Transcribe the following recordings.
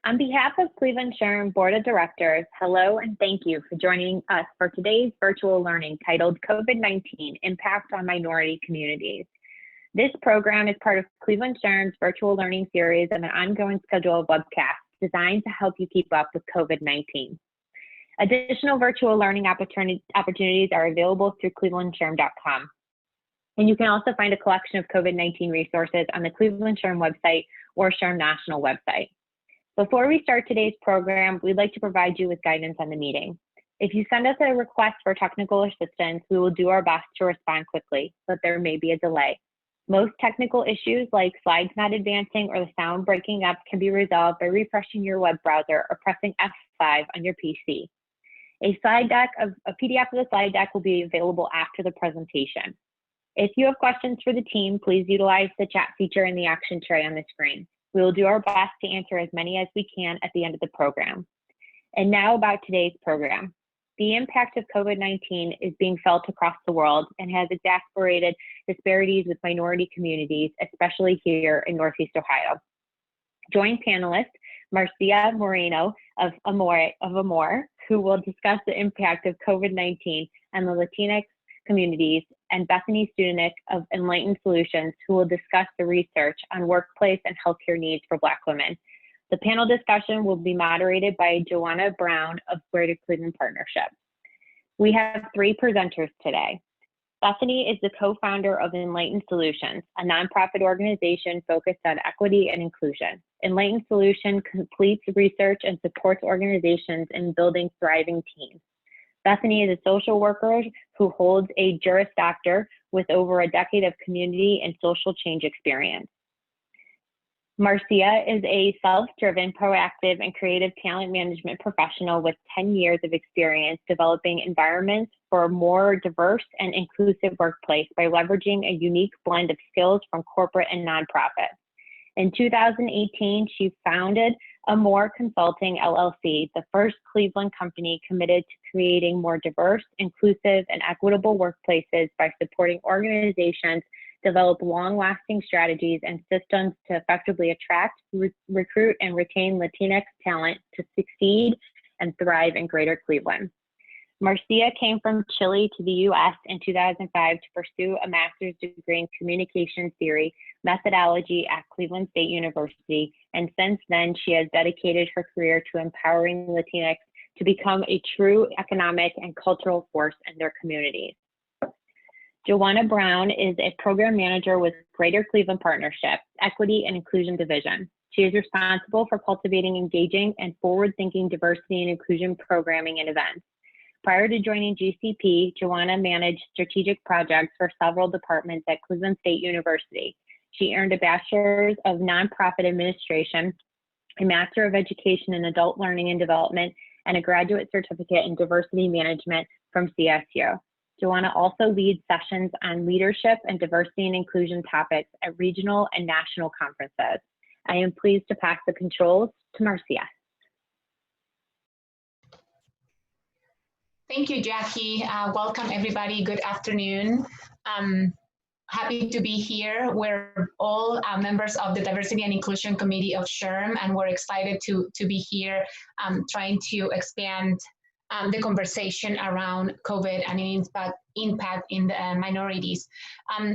On behalf of Cleveland SHRM Board of Directors, hello and thank you for joining us for today's virtual learning titled COVID-19 Impact on Minority Communities. This program is part of Cleveland SHRM's virtual learning series of an ongoing schedule of webcasts designed to help you keep up with COVID-19. Additional virtual learning opportunities are available through clevelandSHRM.com. And you can also find a collection of COVID-19 resources on the Cleveland SHRM website or SHRM National website. Before we start today's program, we'd like to provide you with guidance on the meeting. If you send us a request for technical assistance, we will do our best to respond quickly, but there may be a delay. Most technical issues like slides not advancing or the sound breaking up can be resolved by refreshing your web browser or pressing F5 on your PC. A PDF of the slide deck will be available after the presentation. If you have questions for the team, please utilize the chat feature in the action tray on the screen. We will do our best to answer as many as we can at the end of the program. And now about today's program. The impact of COVID-19 is being felt across the world and has exacerbated disparities with minority communities, especially here in Northeast Ohio. Joint panelist Marcia Moreno of Amor, who will discuss the impact of COVID-19 on the Latinx communities, and Bethany Studenick of Enlightened Solutions, who will discuss the research on workplace and healthcare needs for Black women. The panel discussion will be moderated by Joanna Brown of Greater Cleveland Partnership. We have three presenters today. Bethany is the co-founder of Enlightened Solutions, a nonprofit organization focused on equity and inclusion. Enlightened Solutions completes research and supports organizations in building thriving teams. Bethany is a social worker who holds a Juris Doctor with over a decade of community and social change experience. Marcia is a self-driven, proactive, and creative talent management professional with 10 years of experience developing environments for a more diverse and inclusive workplace by leveraging a unique blend of skills from corporate and nonprofit. In 2018, she founded Amor Consulting, LLC, the first Cleveland company committed to creating more diverse, inclusive, and equitable workplaces by supporting organizations develop long-lasting strategies and systems to effectively attract, recruit, and retain Latinx talent to succeed and thrive in Greater Cleveland. Marcia came from Chile to the U.S. in 2005 to pursue a master's degree in communication theory methodology at Cleveland State University, and since then she has dedicated her career to empowering Latinx to become a true economic and cultural force in their communities. Joanna Brown is a program manager with Greater Cleveland Partnership, Equity and Inclusion Division. She is responsible for cultivating engaging and forward-thinking diversity and inclusion programming and events. Prior to joining GCP, Joanna managed strategic projects for several departments at Cleveland State University. She earned a Bachelor's of Nonprofit Administration, a Master of Education in Adult Learning and Development, and a Graduate Certificate in Diversity Management from CSU. Joanna also leads sessions on leadership and diversity and inclusion topics at regional and national conferences. I am pleased to pass the controls to Marcia. Thank you, Jackie. Welcome, everybody. Good afternoon. Happy to be here. We're all members of the Diversity and Inclusion Committee of SHRM, and we're excited to be here trying to expand the conversation around COVID and its impact in the minorities.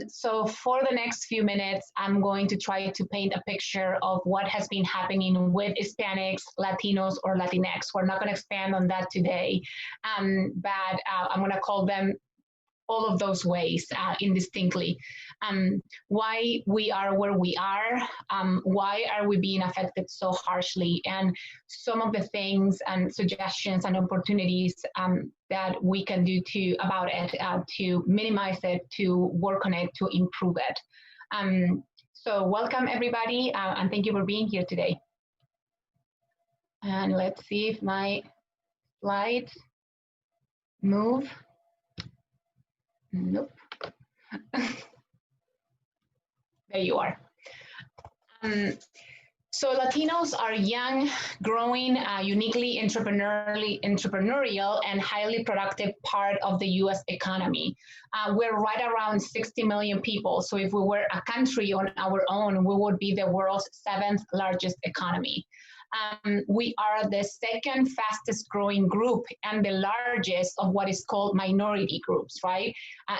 So for the next few minutes, I'm going to try to paint a picture of what has been happening with Hispanics, Latinos, or Latinx. We're not going to expand on that today, but I'm going to call them all of those ways indistinctly. Why we are where we are, why are we being affected so harshly, and some of the things and suggestions and opportunities that we can do about it, to minimize it, to work on it, to improve it. So welcome everybody, and thank you for being here today. And let's see if my slides move. Nope. There you are. So Latinos are young, growing, uniquely entrepreneurial, and highly productive part of the U.S. economy. We're right around 60 million people. So if we were a country on our own, we would be the world's seventh largest economy. We are the second fastest growing group and the largest of what is called minority groups, right,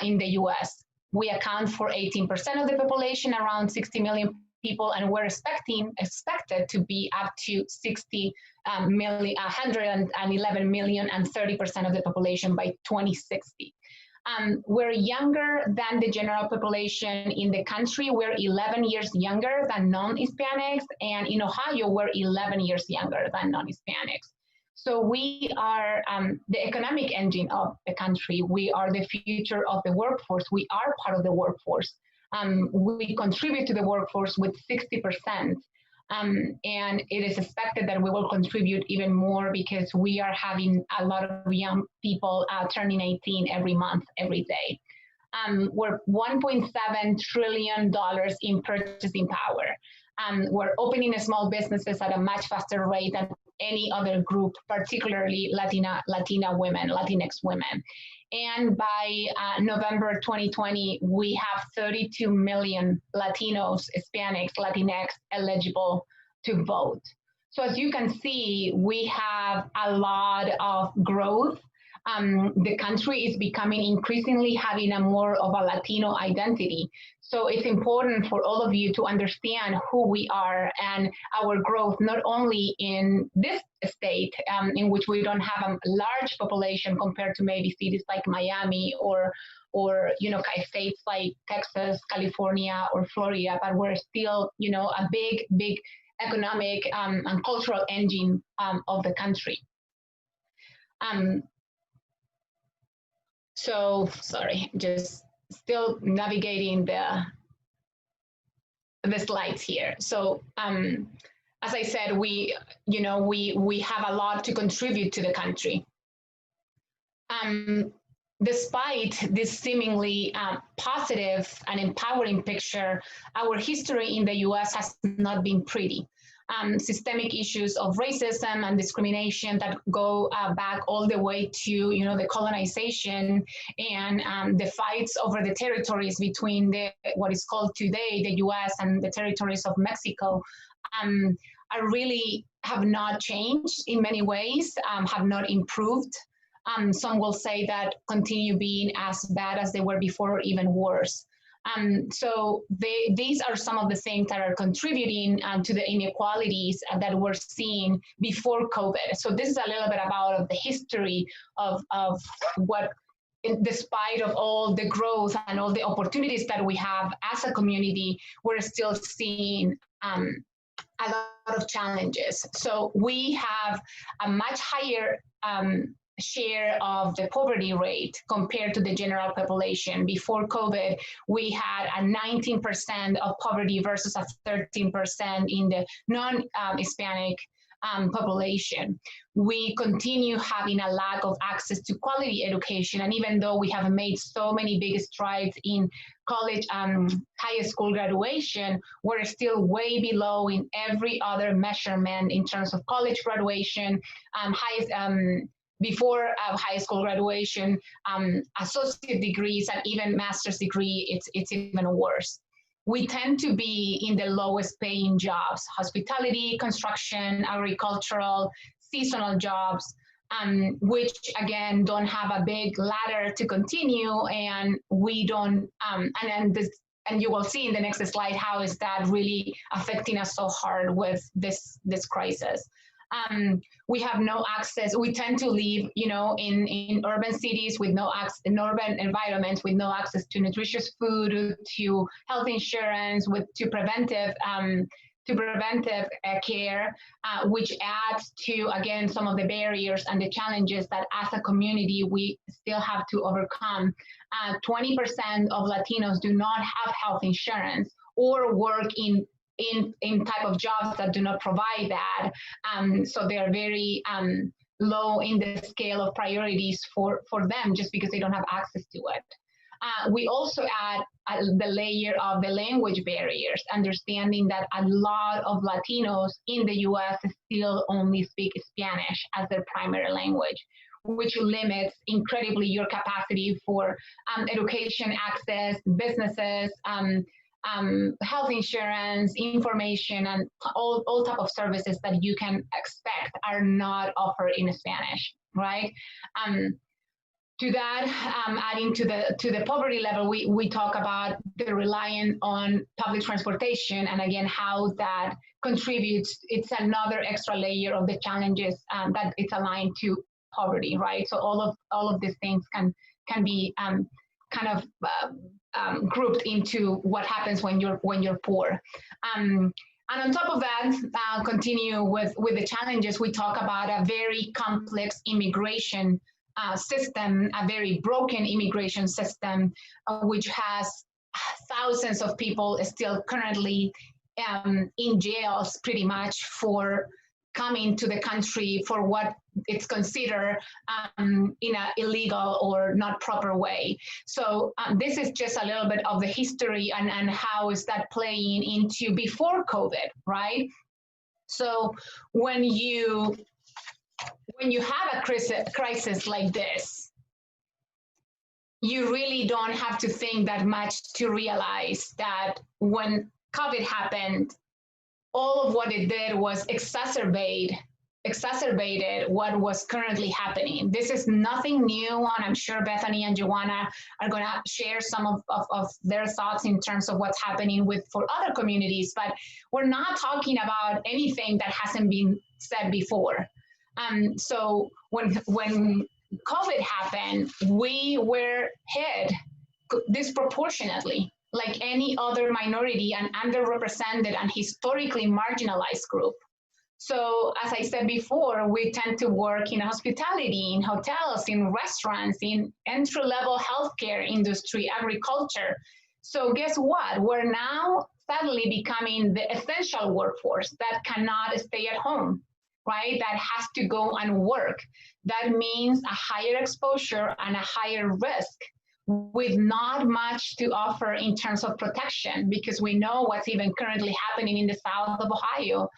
in the US. We account for 18% of the population, around 60 million people, and we're expected to be up to 60 million, 111 million, and 30% of the population by 2060. We're younger than the general population in the country. We're 11 years younger than non-Hispanics, and in Ohio, we're 11 years younger than non-Hispanics. So we are the economic engine of the country. We are the future of the workforce. We are part of the workforce. We contribute to the workforce with 60%. And it is expected that we will contribute even more because we are having a lot of young people turning 18 every month, every day. We're $1.7 trillion in purchasing power. We're opening small businesses at a much faster rate than any other group, particularly Latina women, Latinx women. And by November 2020, we have 32 million Latinos, Hispanics, Latinx eligible to vote. So as you can see, we have a lot of growth. The country is becoming increasingly having a more of a Latino identity. So it's important for all of you to understand who we are and our growth, not only in this state, in which we don't have a large population compared to maybe cities like Miami or states like Texas, California, or Florida, but we're still, a big economic and cultural engine of the country. So sorry, just still navigating the slides here. So as I said, we have a lot to contribute to the country. Despite this seemingly positive and empowering picture, our history in the US has not been pretty. Systemic issues of racism and discrimination that go back all the way to the colonization and the fights over the territories between what is called today the US and the territories of Mexico are really have not changed in many ways, have not improved. Some will say that continue being as bad as they were before or even worse. So these are some of the things that are contributing to the inequalities that we're seeing before COVID. So this is a little bit about the history of what, despite of all the growth and all the opportunities that we have as a community, we're still seeing a lot of challenges. So we have a much higher share of the poverty rate compared to the general population. Before COVID, we had a 19% of poverty versus a 13% in the non-Hispanic population. We continue having a lack of access to quality education. And even though we have made so many big strides in college, high school graduation, we're still way below in every other measurement in terms of college graduation, before high school graduation, associate degrees, and even master's degree, it's even worse. We tend to be in the lowest paying jobs: hospitality, construction, agricultural, seasonal jobs, which again don't have a big ladder to continue, and we don't. And you will see in the next slide how is that really affecting us so hard with this crisis. We have no access. We tend to live, in urban cities with no access, in urban environments with no access to nutritious food, to health insurance, to preventive care, which adds to, again, some of the barriers and the challenges that as a community we still have to overcome. 20% of Latinos do not have health insurance or work in type of jobs that do not provide that. So they're very low in the scale of priorities for them just because they don't have access to it. We also add the layer of the language barriers, understanding that a lot of Latinos in the US still only speak Spanish as their primary language, which limits incredibly your capacity for education access, businesses, health insurance, information, and all type of services that you can expect are not offered in Spanish, right? To that, adding to the poverty level, we talk about the reliance on public transportation, and again, how that contributes. It's another extra layer of the challenges that it's aligned to poverty, right? So all of these things can be kind of grouped into what happens when you're poor. And on top of that, continue with the challenges. We talk about a very complex immigration system, a very broken immigration system, which has thousands of people still currently in jails pretty much for coming to the country for what it's considered in an illegal or not proper way. So this is just a little bit of the history and how is that playing into before COVID, right? So when you have a crisis like this, you really don't have to think that much to realize that when COVID happened, all of what it did was exacerbated what was currently happening. This is nothing new, and I'm sure Bethany and Joanna are going to share some of their thoughts in terms of what's happening for other communities, but we're not talking about anything that hasn't been said before. So when COVID happened, we were hit disproportionately, like any other minority and underrepresented and historically marginalized group. So as I said before, we tend to work in hospitality, in hotels, in restaurants, in entry-level healthcare industry, agriculture. So guess what? We're now sadly becoming the essential workforce that cannot stay at home, right? That has to go and work. That means a higher exposure and a higher risk with not much to offer in terms of protection, because we know what's even currently happening in the south of Ohio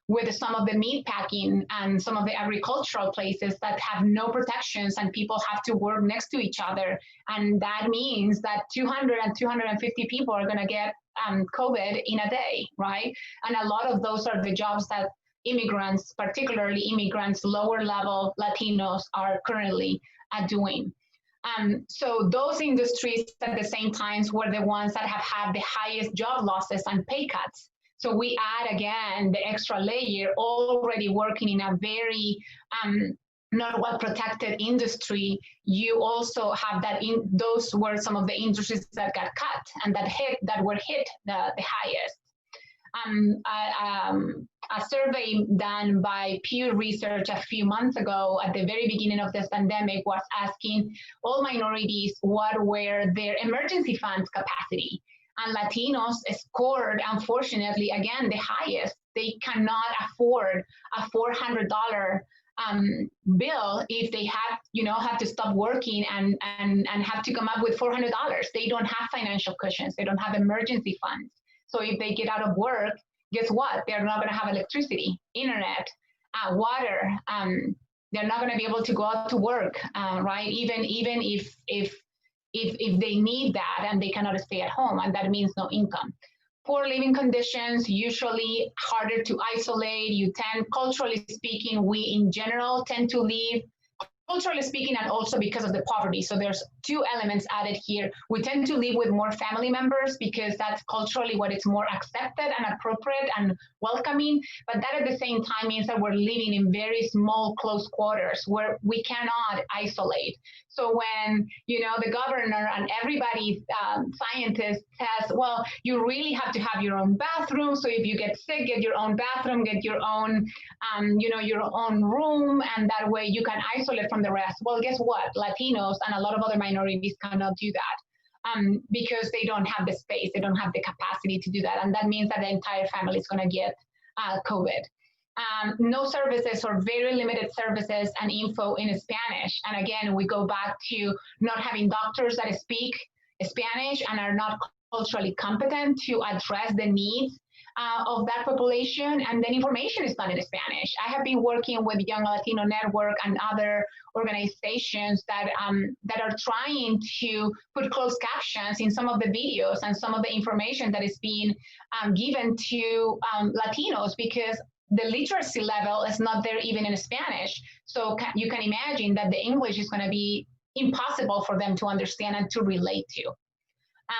with some of the meat packing and some of the agricultural places that have no protections and people have to work next to each other. And that means that 200 and 250 people are going to get COVID in a day, right? And a lot of those are the jobs that immigrants, particularly immigrants, lower level Latinos are currently doing. So those industries at the same time were the ones that have had the highest job losses and pay cuts. So we add again the extra layer, already working in a very not well protected industry. You also have that those were some of the industries that got cut and that were hit the highest. A survey done by Pew Research a few months ago at the very beginning of this pandemic was asking all minorities what were their emergency funds capacity. And Latinos scored, unfortunately, again, the highest. They cannot afford a $400 bill if they have to stop working and have to come up with $400. They don't have financial cushions. They don't have emergency funds. So if they get out of work, guess what? They're not going to have electricity, internet, water. They're not going to be able to go out to work, right? Even if they need that and they cannot stay at home, and that means no income. Poor living conditions, usually harder to isolate. Culturally speaking, we in general tend to live, culturally speaking, and also because of the poverty. So there's two elements added here. We tend to live with more family members because that's culturally what is more accepted and appropriate and welcoming. But that at the same time means that we're living in very small, close quarters where we cannot isolate. So when, the governor and everybody, scientists says, well, you really have to have your own bathroom. So if you get sick, get your own bathroom, get your own, your own room, and that way you can isolate from the rest. Well, guess what? Latinos and a lot of other minorities cannot do that because they don't have the space, they don't have the capacity to do that. And that means that the entire family is going to get COVID. no services or very limited services and info in Spanish. And again, we go back to not having doctors that speak Spanish and are not culturally competent to address the needs of that population, and then information is not in Spanish. I have been working with Young Latino Network and other organizations that are trying to put closed captions in some of the videos and some of the information that is being given to Latinos, because the literacy level is not there even in Spanish. So you can imagine that the English is going to be impossible for them to understand and to relate to.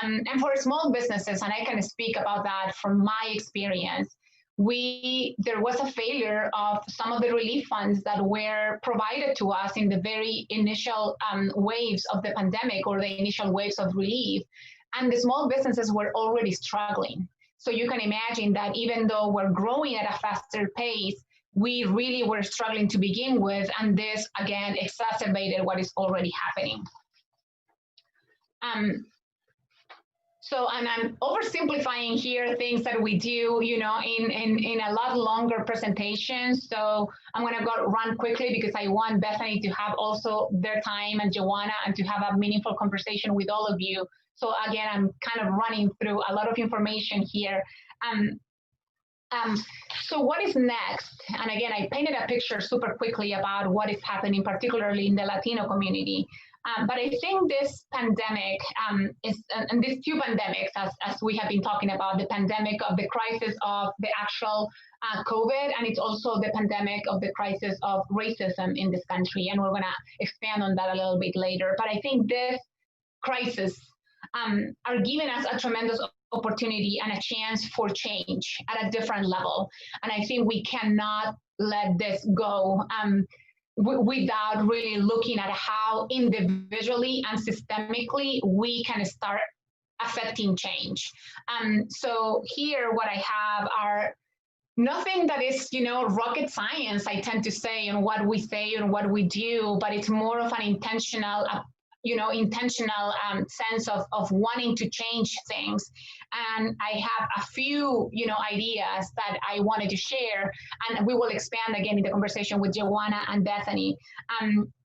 And for small businesses, and I can speak about that from my experience, there was a failure of some of the relief funds that were provided to us in the very initial waves of the pandemic, or the initial waves of relief, and the small businesses were already struggling. So you can imagine that even though we're growing at a faster pace, we really were struggling to begin with, and this again exacerbated what is already happening. So, and I'm oversimplifying here things that we do, you know, in a lot longer presentations. So I'm going to run quickly because I want Bethany to have also their time, and Joanna, and to have a meaningful conversation with all of you. So again, I'm kind of running through a lot of information here. So what is next? And again, I painted a picture super quickly about what is happening, particularly in the Latino community. But I think this pandemic and these two pandemics, as we have been talking about, the pandemic of the crisis of the actual COVID, and it's also the pandemic of the crisis of racism in this country. And we're going to expand on that a little bit later. But I think this crisis are giving us a tremendous opportunity and a chance for change at a different level. And I think we cannot let this go without really looking at how individually and systemically we can start affecting change. So here, what I have are nothing that is, you know, rocket science, I tend to say, and what we say and what we do, but it's more of an intentional sense of wanting to change things. And I have a few, you know, ideas that I wanted to share, and we will expand again in the conversation with Joanna and Bethany.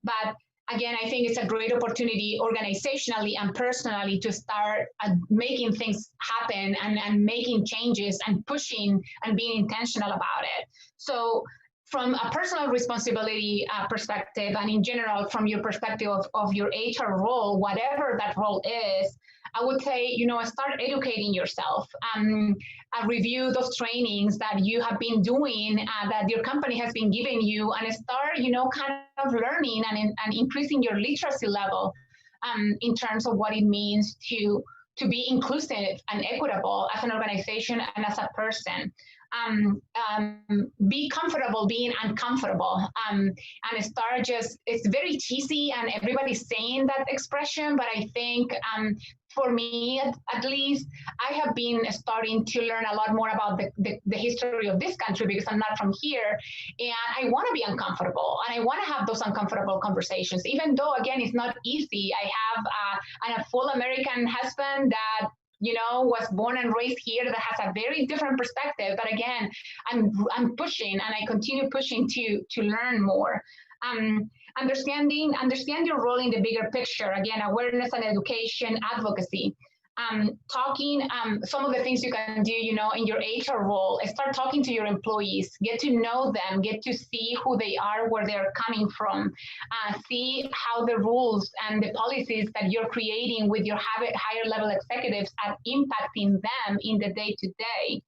But again, I think it's a great opportunity organizationally and personally to start making things happen and making changes and pushing and being intentional about it. So from a personal responsibility perspective, and in general, from your perspective of your HR role, whatever that role is, I would say, you know, start educating yourself. Review those trainings that you have been doing, that your company has been giving you, and start, you know, kind of learning and increasing your literacy level in terms of what it means to be inclusive and equitable as an organization and as a person. Be comfortable being uncomfortable, and start it's very cheesy and everybody's saying that expression, but I think for me, at least, I have been starting to learn a lot more about the history of this country because I'm not from here, and I want to be uncomfortable, and I want to have those uncomfortable conversations, even though, again, it's not easy. I have a full American husband that, you know, was born and raised here, that has a very different perspective. But again, I'm pushing, and I continue pushing to learn more. Understand your role in the bigger picture. Again, awareness and education, advocacy. Some of the things you can do, you know, in your HR role, start talking to your employees, get to know them, get to see who they are, where they're coming from, see how the rules and the policies that you're creating with your higher level executives are impacting them in the day-to-day.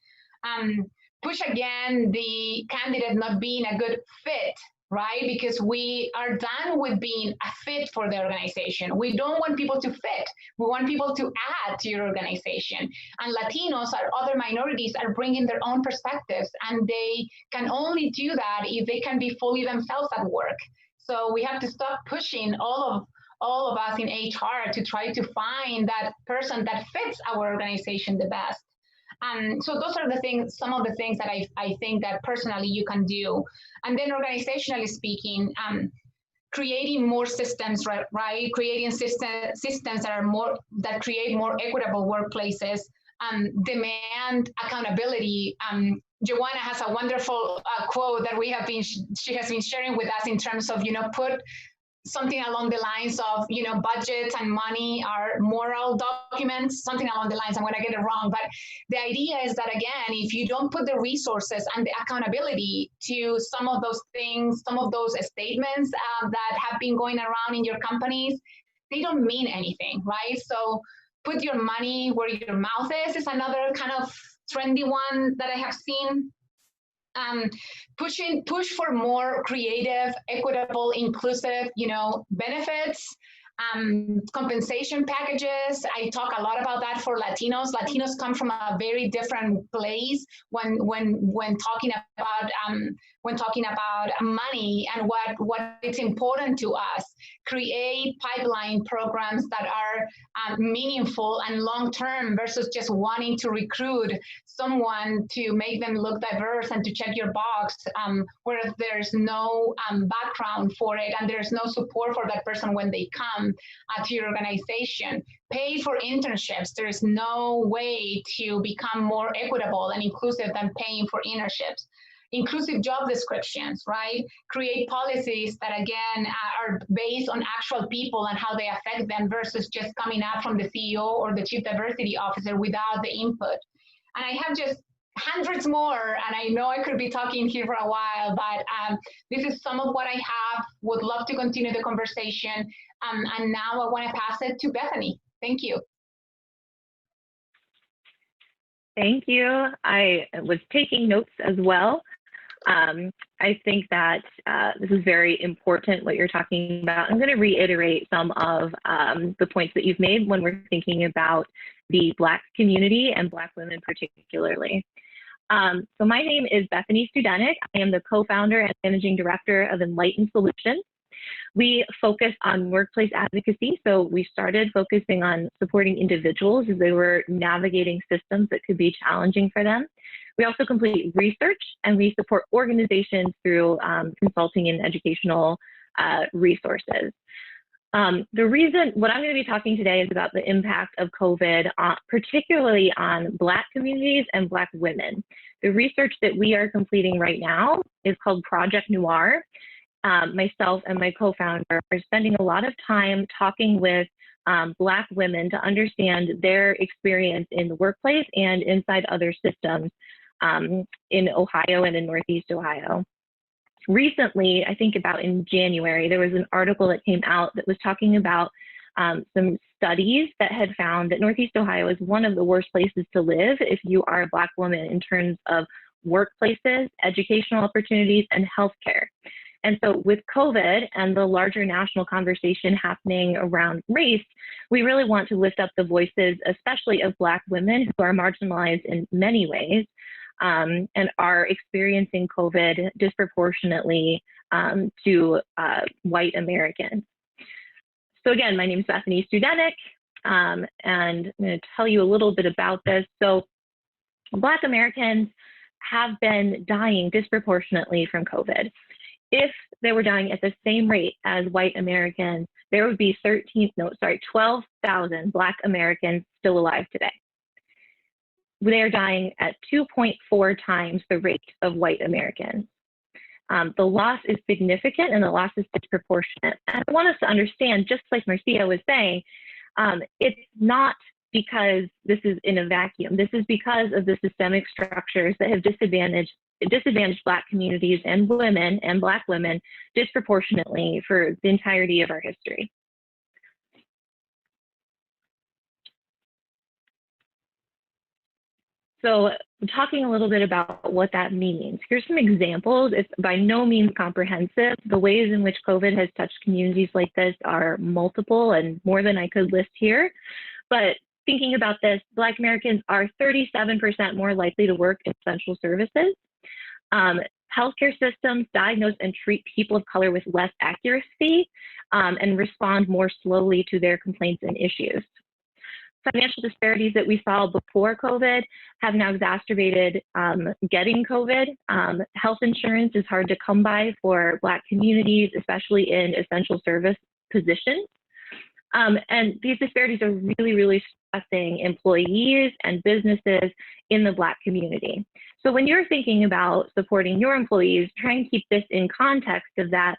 Push again the candidate not being a good fit, right? Because we are done with being a fit for the organization. We don't want people to fit. We want people to add to your organization. And Latinos or other minorities are bringing their own perspectives, and they can only do that if they can be fully themselves at work. So we have to stop pushing all of us in HR to try to find that person that fits our organization the best. So those are some of the things that I think that personally you can do. And then organizationally speaking, creating more systems, right? Creating systems that create more equitable workplaces, demand accountability Joanna has a wonderful quote that she has been sharing with us in terms of, put something along the lines of, budgets and money are moral documents, something along the lines. I'm going to get it wrong, but the idea is that, again, if you don't put the resources and the accountability to some of those things, some of those statements that have been going around in your companies, they don't mean anything, right? So put your money where your mouth is another kind of trendy one that I have seen. Push for more creative, equitable, inclusive, benefits, compensation packages. I talk a lot about that for Latinos. Latinos come from a very different place when talking about money and what is important to us. Create pipeline programs that are meaningful and long-term versus just wanting to recruit someone to make them look diverse and to check your box, where there's no background for it and there's no support for that person when they come to your organization. Pay for internships. There's no way to become more equitable and inclusive than paying for internships. Inclusive job descriptions, right? Create policies that, again, are based on actual people and how they affect them versus just coming up from the CEO or the chief diversity officer without the input. And I have just hundreds more, and I know I could be talking here for a while, but this is some of what I have. Would love to continue the conversation. And now I want to pass it to Bethany. Thank you. Thank you. I was taking notes as well. I think that this is very important, what you're talking about. I'm going to reiterate some of the points that you've made when we're thinking about the Black community and Black women particularly. So my name is Bethany Studenik. I am the co-founder and managing director of Enlightened Solutions. We focus on workplace advocacy. So we started focusing on supporting individuals as they were navigating systems that could be challenging for them. We also complete research, and we support organizations through consulting and educational resources. The reason, what I'm going to be talking today is about the impact of COVID, particularly on Black communities and Black women. The research that we are completing right now is called Project Noir. Myself and my co-founder are spending a lot of time talking with Black women to understand their experience in the workplace and inside other systems in Ohio and in Northeast Ohio. Recently, I think about in January, there was an article that came out that was talking about some studies that had found that Northeast Ohio is one of the worst places to live if you are a Black woman in terms of workplaces, educational opportunities, and healthcare. And so with COVID and the larger national conversation happening around race, we really want to lift up the voices, especially of Black women who are marginalized in many ways and are experiencing COVID disproportionately to white Americans. So again, my name is Bethany Studenik, and I'm going to tell you a little bit about this. So Black Americans have been dying disproportionately from COVID. If they were dying at the same rate as white Americans, there would be 12,000 Black Americans still alive today. They are dying at 2.4 times the rate of white Americans. The loss is significant and the loss is disproportionate. And I want us to understand, just like Marcia was saying, it's not because this is in a vacuum. This is because of the systemic structures that have disadvantaged Black communities and women and Black women disproportionately for the entirety of our history. So talking a little bit about what that means. Here's some examples. It's by no means comprehensive. The ways in which COVID has touched communities like this are multiple and more than I could list here. But thinking about this, Black Americans are 37% more likely to work in essential services. Healthcare systems diagnose and treat people of color with less accuracy and respond more slowly to their complaints and issues. Financial disparities that we saw before COVID have now exacerbated getting COVID. Health insurance is hard to come by for Black communities, especially in essential service positions. And these disparities are really, really stressing employees and businesses in the Black community. So when you're thinking about supporting your employees, try and keep this in context of that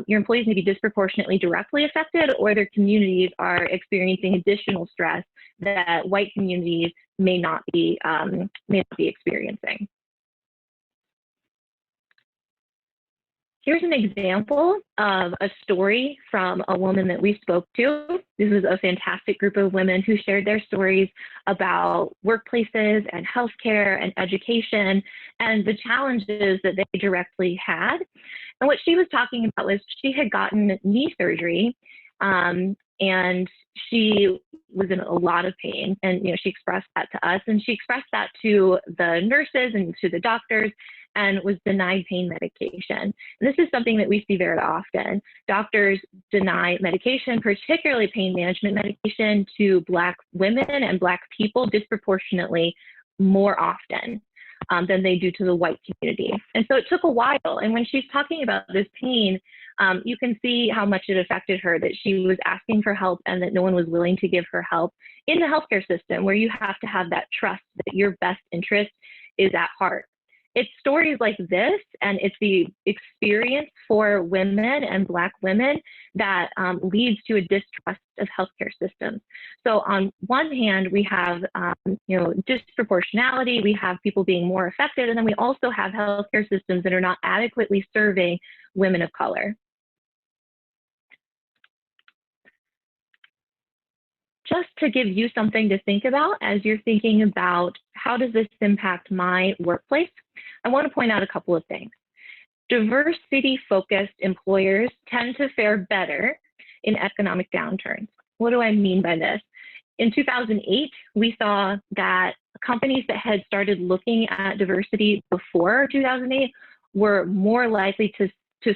your employees may be disproportionately directly affected, or their communities are experiencing additional stress that white communities may not be experiencing. Here's an example of a story from a woman that we spoke to. This was a fantastic group of women who shared their stories about workplaces and healthcare and education and the challenges that they directly had. And what she was talking about was she had gotten knee surgery, and she was in a lot of pain. And she expressed that to us, and she expressed that to the nurses and to the doctors, and was denied pain medication. And this is something that we see very often. Doctors deny medication, particularly pain management medication, to Black women and Black people disproportionately more often than they do to the white community. And so it took a while. And when she's talking about this pain, you can see how much it affected her, that she was asking for help and that no one was willing to give her help in the healthcare system, where you have to have that trust that your best interest is at heart. It's stories like this, and it's the experience for women and Black women that leads to a distrust of healthcare systems. So on one hand, we have disproportionality, we have people being more affected, and then we also have healthcare systems that are not adequately serving women of color. Just to give you something to think about as you're thinking about how does this impact my workplace, I want to point out a couple of things. Diversity-focused employers tend to fare better in economic downturns. What do I mean by this? In 2008, we saw that companies that had started looking at diversity before 2008 were more likely to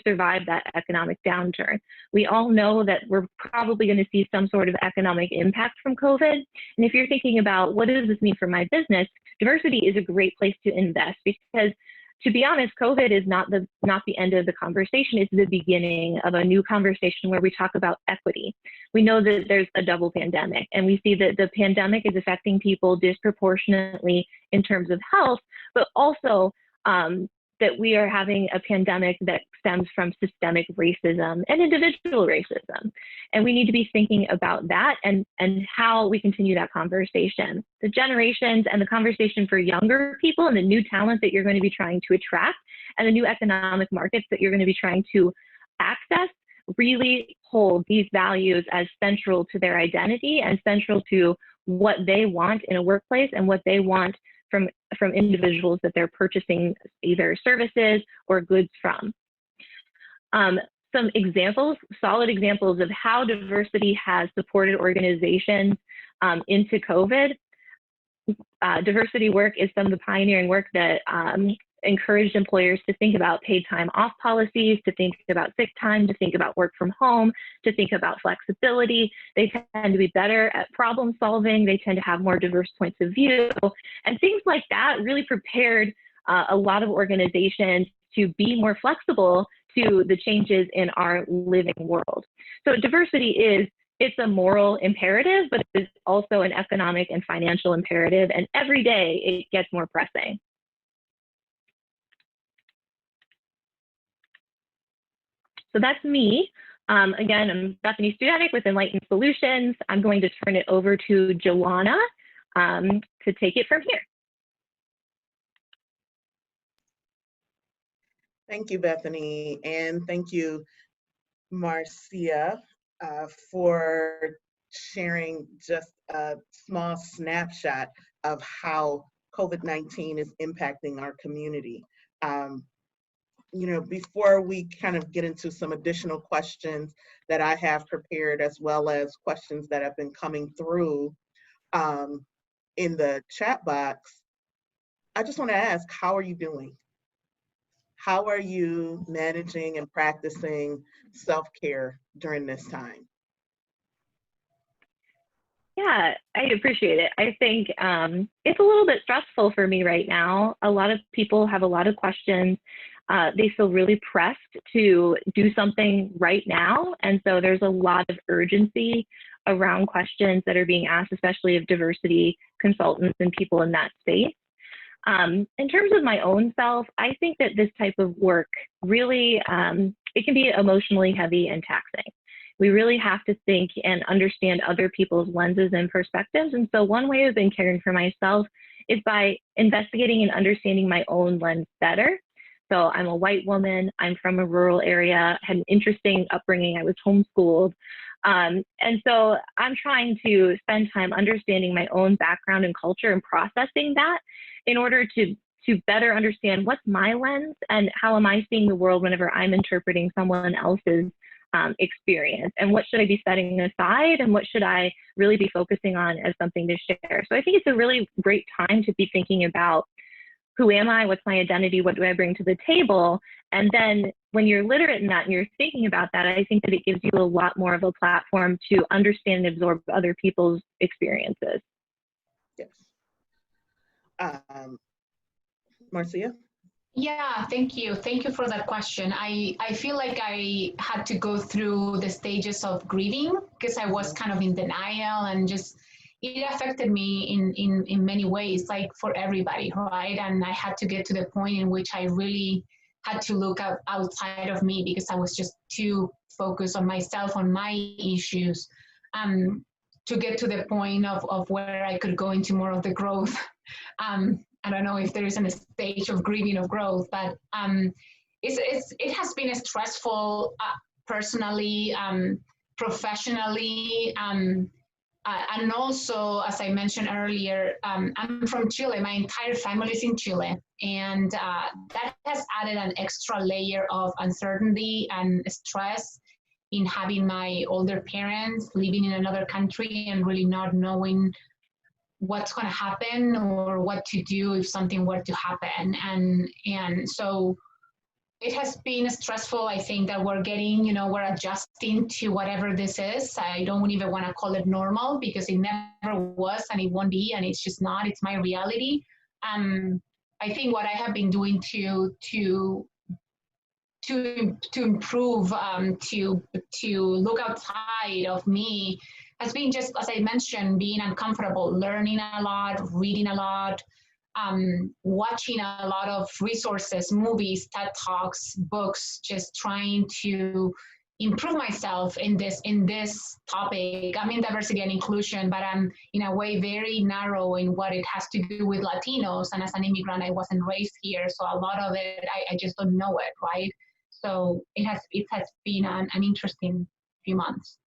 survive that economic downturn. We all know that we're probably going to see some sort of economic impact from COVID. And if you're thinking about what does this mean for my business, diversity is a great place to invest, because to be honest, COVID is not the end of the conversation. It's the beginning of a new conversation where we talk about equity. We know that there's a double pandemic, and we see that the pandemic is affecting people disproportionately in terms of health, but also that we are having a pandemic that stems from systemic racism and individual racism. And we need to be thinking about that and how we continue that conversation. The generations and the conversation for younger people and the new talent that you're going to be trying to attract and the new economic markets that you're going to be trying to access really hold these values as central to their identity and central to what they want in a workplace and what they want from individuals that they're purchasing either services or goods from. Some examples, solid examples of how diversity has supported organizations into COVID. Diversity work is some of the pioneering work that encouraged employers to think about paid time off policies, to think about sick time, to think about work from home, to think about flexibility. They tend to be better at problem solving. They tend to have more diverse points of view. And things like that really prepared a lot of organizations to be more flexible to the changes in our living world. So diversity it's a moral imperative, but it's also an economic and financial imperative. And every day it gets more pressing. So that's me. Again, I'm Bethany Studanek with Enlightened Solutions. I'm going to turn it over to Joanna to take it from here. Thank you, Bethany, and thank you, Marcia, for sharing just a small snapshot of how COVID-19 is impacting our community. Before we kind of get into some additional questions that I have prepared, as well as questions that have been coming through in the chat box, I just want to ask, how are you doing? How are you managing and practicing self-care during this time? Yeah, I appreciate it. I think it's a little bit stressful for me right now. A lot of people have a lot of questions. They feel really pressed to do something right now. And so there's a lot of urgency around questions that are being asked, especially of diversity consultants and people in that space. In terms of my own self, I think that this type of work really, it can be emotionally heavy and taxing. We really have to think and understand other people's lenses and perspectives. And so one way I've been caring for myself is by investigating and understanding my own lens better. So I'm a white woman, I'm from a rural area, had an interesting upbringing, I was homeschooled. And so I'm trying to spend time understanding my own background and culture and processing that in order to better understand what's my lens and how am I seeing the world whenever I'm interpreting someone else's experience, and what should I be setting aside and what should I really be focusing on as something to share. So I think it's a really great time to be thinking about who am I, what's my identity, what do I bring to the table, and then when you're literate in that and you're thinking about that, I think that it gives you a lot more of a platform to understand and absorb other people's experiences. Yes. Marcia? Yeah, thank you. Thank you for that question. I feel like I had to go through the stages of grieving because I was kind of in denial, and just it affected me in many ways, like for everybody, right? And I had to get to the point in which I really had to look outside of me because I was just too focused on myself, on my issues, to get to the point of where I could go into more of the growth. I don't know if there is a stage of grieving of growth, but it has been a stressful personally, professionally, and also, as I mentioned earlier, I'm from Chile. My entire family is in Chile, and that has added an extra layer of uncertainty and stress in having my older parents living in another country and really not knowing what's going to happen or what to do if something were to happen. And so it has been stressful. I think that we're getting, we're adjusting to whatever this is. I don't even want to call it normal because it never was and it won't be, and it's just not. It's my reality. I think what I have been doing to improve, to look outside of me has been, just as I mentioned, being uncomfortable, learning a lot, reading a lot, watching a lot of resources, movies, TED Talks, books, just trying to improve myself in this topic. I'm in diversity and inclusion, but I'm in a way very narrow in what it has to do with Latinos. And as an immigrant, I wasn't raised here, so a lot of it I just don't know it, right? So it has been an interesting few months.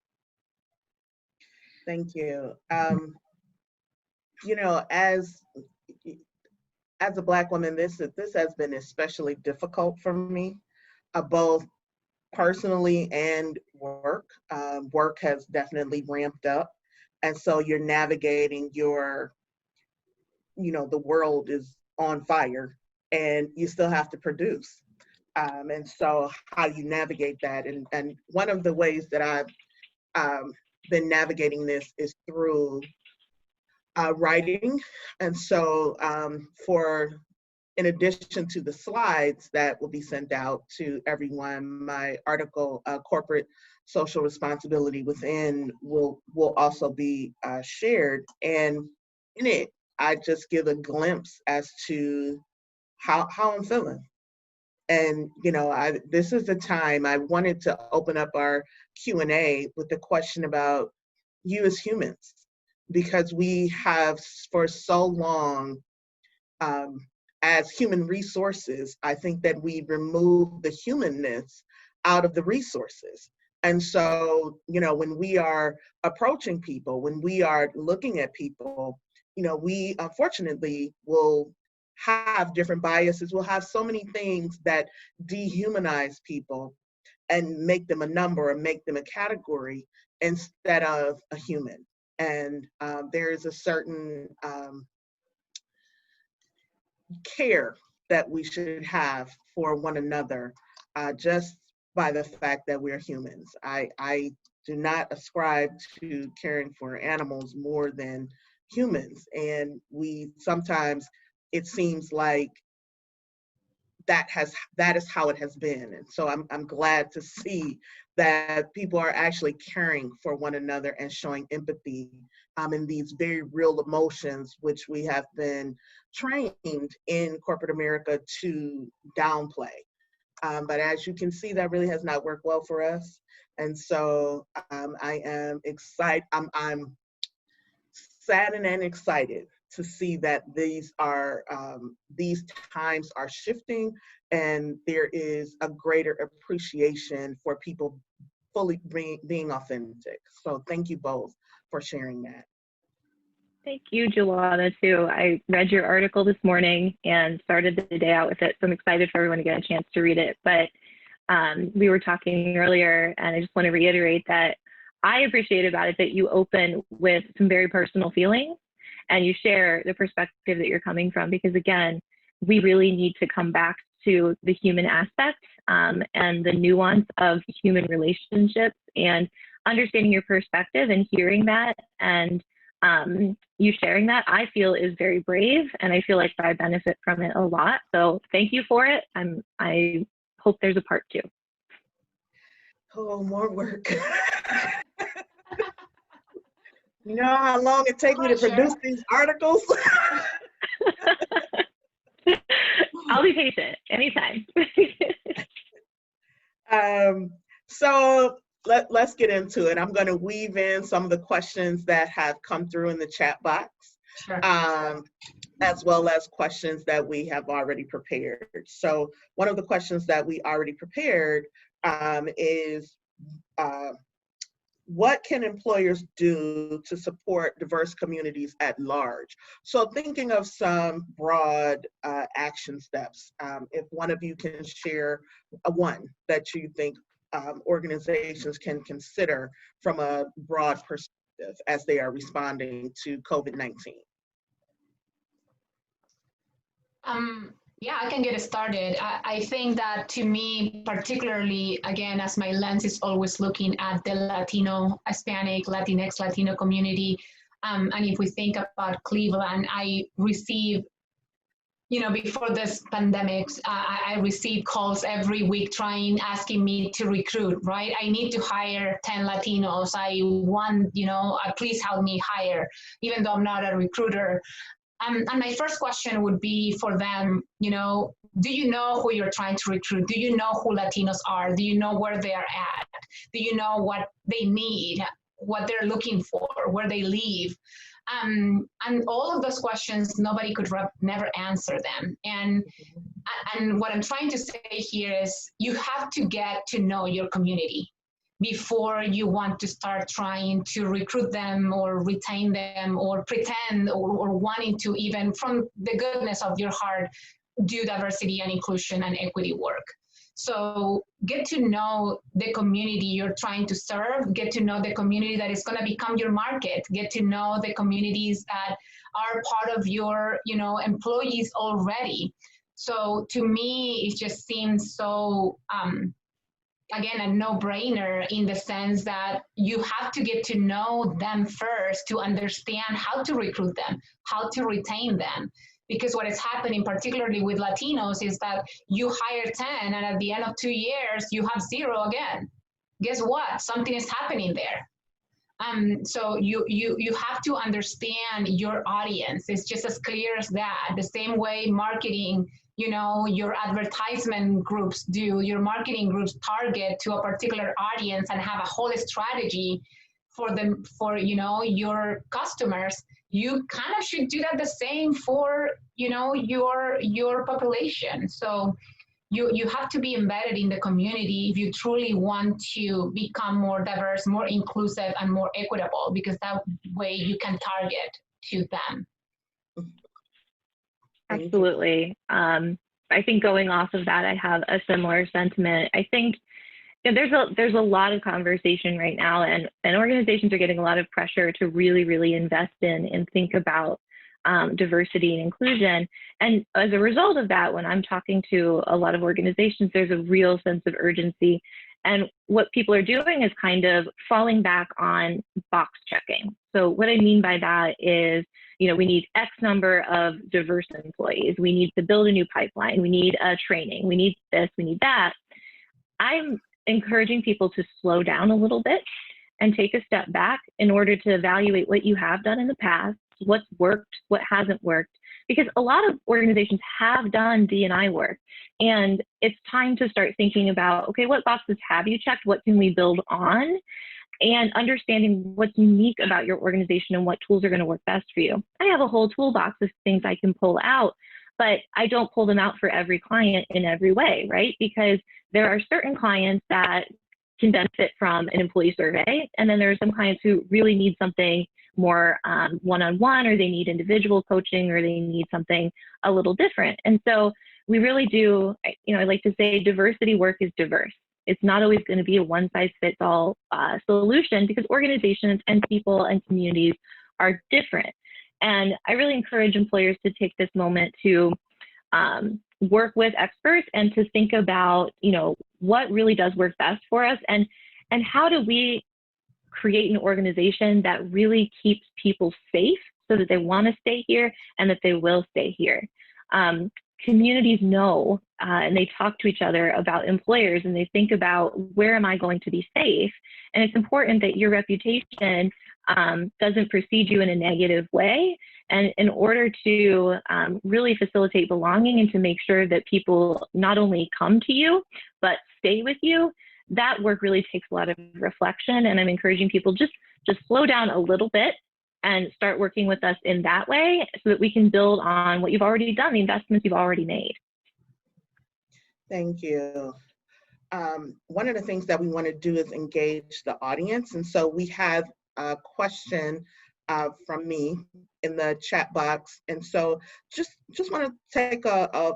Thank you. As a Black woman, this has been especially difficult for me, both personally and work. Work has definitely ramped up, and so you're navigating the world is on fire, and you still have to produce. And so how you navigate that, and one of the ways that I've been navigating this is through writing. And so in addition to the slides that will be sent out to everyone, my article, Corporate Social Responsibility Within, will also be shared. And in it, I just give a glimpse as to how I'm feeling. And this is the time I wanted to open up our Q&A with the question about you as humans, because we have for so long, as human resources, I think that we remove the humanness out of the resources. And so, when we are approaching people, when we are looking at people, we unfortunately will have different biases. We'll have so many things that dehumanize people and make them a number or make them a category instead of a human. And there is a certain care that we should have for one another, just by the fact that we're humans. I do not ascribe to caring for animals more than humans. And we sometimes, it seems like that is how it has been. And so I'm glad to see that people are actually caring for one another and showing empathy in these very real emotions, which we have been trained in corporate America to downplay. But as you can see, that really has not worked well for us. And so I am excited. I'm saddened and excited to see that these times are shifting, and there is a greater appreciation for people fully being authentic. So thank you both for sharing that. Thank you, Joanna, too. I read your article this morning and started the day out with it, so I'm excited for everyone to get a chance to read it. But we were talking earlier, and I just want to reiterate that I appreciate about it that you open with some very personal feelings and you share the perspective that you're coming from, because again, we really need to come back to the human aspect and the nuance of human relationships, and understanding your perspective and hearing that and you sharing that, I feel is very brave, and I feel like I benefit from it a lot. So thank you for it. I hope there's a part 2. Oh, more work. You know how long it takes me to produce these articles? I'll be patient anytime. So let's get into it. I'm going to weave in some of the questions that have come through in the chat box, Sure. As well as questions that we have already prepared. So one of the questions that we already prepared is, what can employers do to support diverse communities at large? So thinking of some broad action steps, if one of you can share one that you think organizations can consider from a broad perspective as they are responding to COVID-19. Yeah, I can get it started. I think that, to me, particularly, again, as my lens is always looking at the Latino, Hispanic, Latinx, Latino community, and if we think about Cleveland, I receive, before this pandemic, I receive calls every week asking me to recruit, right? I need to hire 10 Latinos. I want, please help me hire, even though I'm not a recruiter. And my first question would be for them, do you know who you're trying to recruit? Do you know who Latinos are? Do you know where they are at? Do you know what they need, what they're looking for, where they live? And all of those questions, nobody could never answer them. And what I'm trying to say here is you have to get to know your community before you want to start trying to recruit them or retain them or pretend or wanting to, even from the goodness of your heart, do diversity and inclusion and equity work. So get to know the community you're trying to serve, get to know the community that is going to become your market, get to know the communities that are part of your, employees already. So to me, it just seems so, again, a no-brainer in the sense that you have to get to know them first to understand how to recruit them, how to retain them. Because what is happening, particularly with Latinos, is that you hire 10 and at the end of 2 years, you have 0 again. Guess what? Something is happening there. So you have to understand your audience. It's just as clear as that. The same way marketing, your advertisement groups do, your marketing groups target to a particular audience and have a whole strategy for them, for, your customers. You kind of should do that the same for, your population. So you have to be embedded in the community if you truly want to become more diverse, more inclusive, and more equitable, because that way you can target to them. Absolutely. I think going off of that, I have a similar sentiment. I think there's a lot of conversation right now, and organizations are getting a lot of pressure to really, really invest in and think about diversity and inclusion. And as a result of that, when I'm talking to a lot of organizations, there's a real sense of urgency And what people are doing is kind of falling back on box checking. So what I mean by that is, we need X number of diverse employees. We need to build a new pipeline. We need a training. We need this, we need that. I'm encouraging people to slow down a little bit and take a step back in order to evaluate what you have done in the past, what's worked, what hasn't worked, because a lot of organizations have done D&I work, and it's time to start thinking about, okay, what boxes have you checked? What can we build on? And understanding what's unique about your organization and what tools are going to work best for you. I have a whole toolbox of things I can pull out, but I don't pull them out for every client in every way, right? Because there are certain clients that can benefit from an employee survey, and then there are some clients who really need something more one-on-one, or they need individual coaching, or they need something a little different. And so we really do, I like to say diversity work is diverse. It's not always going to be a one-size-fits-all solution, because organizations and people and communities are different. And I really encourage employers to take this moment to work with experts and to think about, what really does work best for us, and how do we create an organization that really keeps people safe so that they want to stay here and that they will stay here. Communities know, and they talk to each other about employers, and they think about, where am I going to be safe? And it's important that your reputation doesn't precede you in a negative way. And in order to really facilitate belonging and to make sure that people not only come to you, but stay with you, that work really takes a lot of reflection. And I'm encouraging people just slow down a little bit and start working with us in that way, so that we can build on what you've already done, the investments you've already made. Thank you. One of the things that we want to do is engage the audience. And so we have a question from me in the chat box. And so just want to take a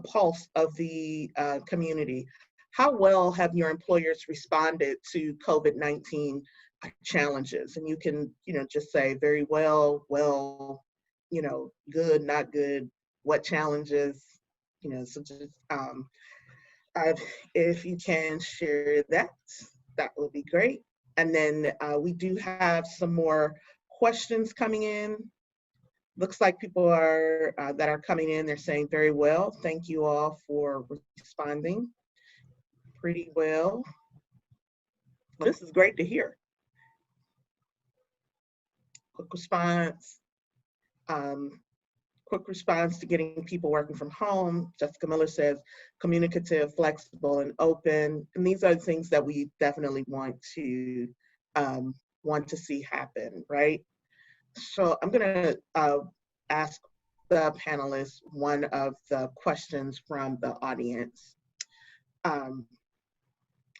pulse of the community. How well have your employers responded to COVID-19 challenges? And you can, just say very well, good, not good, what challenges, so just if you can share that, that would be great. And then we do have some more questions coming in. Looks like people are that are coming in, they're saying very well. Thank you all for responding pretty well. This is great to hear. Quick response. Quick response to getting people working from home. Jessica Miller says, communicative, flexible, and open. And these are the things that we definitely want to see happen, right? So I'm gonna ask the panelists one of the questions from the audience.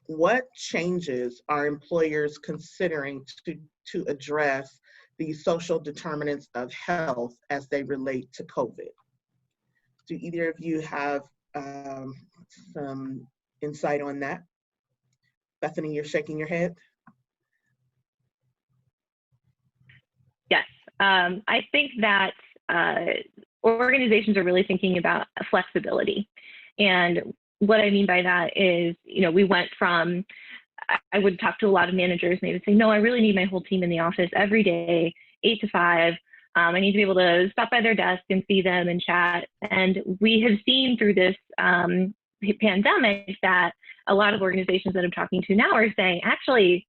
What changes are employers considering to address the social determinants of health as they relate to COVID? Do either of you have some insight on that? Bethany, you're shaking your head. Yes, I think that organizations are really thinking about flexibility. And what I mean by that is, we went from, I would talk to a lot of managers, and they would say, no, I really need my whole team in the office every day, 8 to 5. I need to be able to stop by their desk and see them and chat. And we have seen through this pandemic that a lot of organizations that I'm talking to now are saying, actually,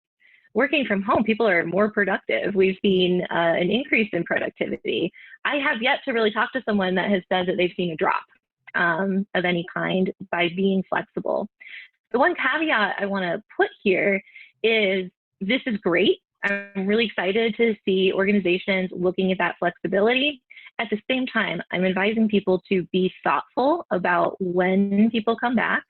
working from home, people are more productive. We've seen an increase in productivity. I have yet to really talk to someone that has said that they've seen a drop of any kind by being flexible. The one caveat I want to put here is, this is great. I'm really excited to see organizations looking at that flexibility. At the same time, I'm advising people to be thoughtful about when people come back.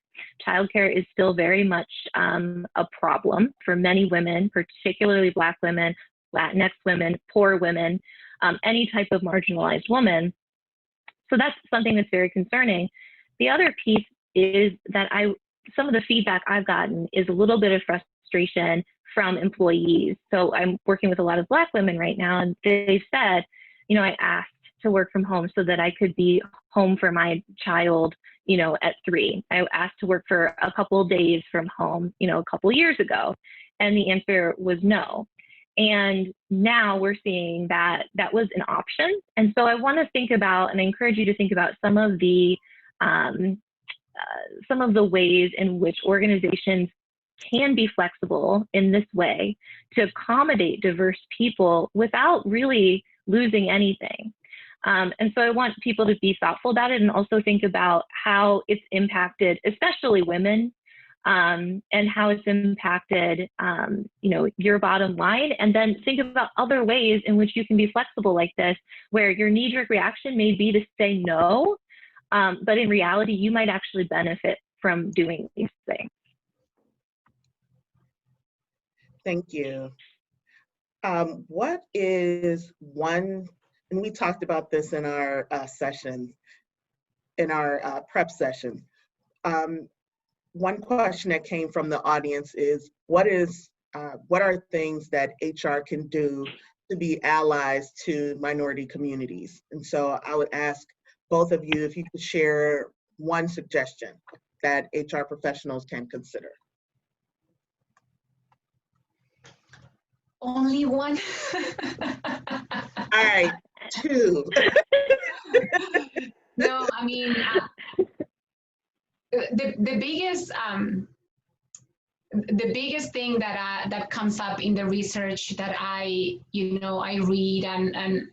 Childcare is still very much a problem for many women, particularly Black women, Latinx women, poor women, any type of marginalized woman. So that's something that's very concerning. The other piece is that some of the feedback I've gotten is a little bit of frustration from employees. So I'm working with a lot of Black women right now, and they said, I asked to work from home so that I could be home for my child, you know, at 3. I asked to work for a couple of days from home, you know, a couple of years ago, and the answer was no. And now we're seeing that that was an option. And so I want to think about, and I encourage you to think about some of the ways in which organizations can be flexible in this way to accommodate diverse people without really losing anything. And so I want people to be thoughtful about it and also think about how it's impacted, especially women, and how it's impacted, you know, your bottom line. And then think about other ways in which you can be flexible like this, where your knee-jerk reaction may be to say no, but in reality, you might actually benefit from doing these things. Thank you. What is one, and we talked about this in our session, in our prep session. One question that came from the audience is, what are things that HR can do to be allies to minority communities? And so I would ask both of you if you could share one suggestion that HR professionals can consider. Only one? All right, 2. No, I mean, the biggest thing that comes up in the research that I read and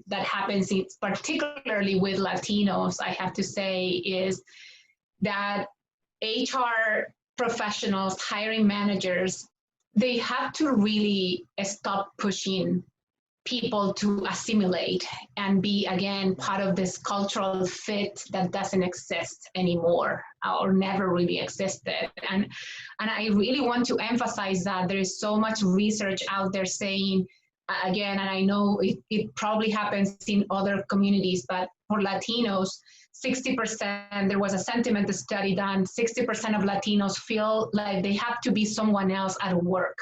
that happens particularly with Latinos, I have to say, is that HR professionals, hiring managers, they have to really stop pushing people to assimilate and be, again, part of this cultural fit that doesn't exist anymore or never really existed. And I really want to emphasize that there is so much research out there saying, again, and I know it probably happens in other communities, but for Latinos, 60%, there was a sentiment study done, 60% of Latinos feel like they have to be someone else at work.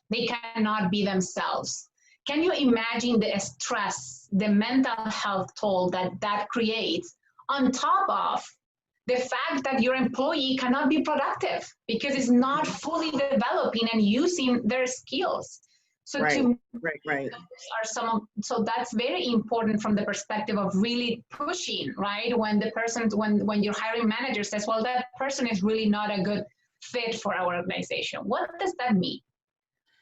They cannot be themselves. Can you imagine the stress, the mental health toll that creates, on top of the fact that your employee cannot be productive because it's not fully developing and using their skills? So Right. So that's very important from the perspective of really pushing, right? When when your hiring manager says, well, that person is really not a good fit for our organization. What does that mean,